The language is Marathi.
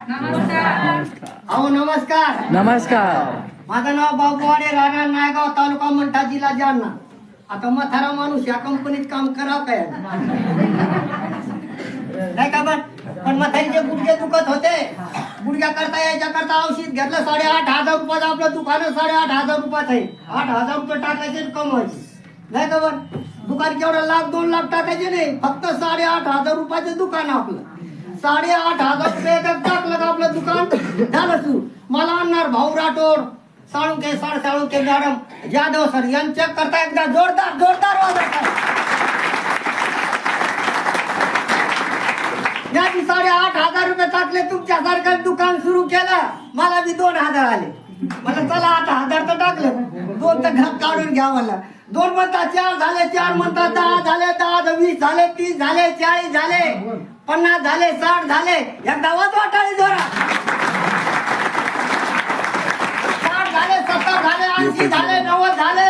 अहो नमस्कार. नमस्कार. माझं नाव बाबूवाडे, राहणार नायगाव, तालुका मंठा, जिल्हा जालना. आता म्हातारा माणूस या कंपनीत काम करावं काय नाही का? पण म्हातारीचे गुडघे दुखत होते. गुडघ्या करता यायच्या करता औषध घेतलं. 8,500 रुपयाचं आपलं दुकान, 8,500 रुपयात आहे. 8,000 रुपये टाकायचे आणि कमवायचे नाही का? दुकान केवढं 1,00,000 2 लाख टाकायचे नाही, फक्त 8,500 रुपयाचं दुकान आपलं. 8,500 रुपये टाकलं का आपलं दुकान झालं सुरू. मला आणणार भाऊ राठोड, साळुंके, साळुंके मॅडम, जाधव सर यांच्या करता एकदा जोरदार जोरदार याची 8,500 रुपये टाकले. तुमच्यासारखं दुकान सुरू केलं, मला बी 2,000 आले. मला चला 8,000 तर टाकलं, 2 तर काढून घ्या. मला 2 म्हणता 4 झाले, 4 म्हणता 10 झाले, 10 20 झाले, 30 झाले, 40 झाले, 50 झाले, 60 झाले. एकदा वाटाळे जोरा. 60 झाले, 70 झाले, 80 झाले, 90 झाले,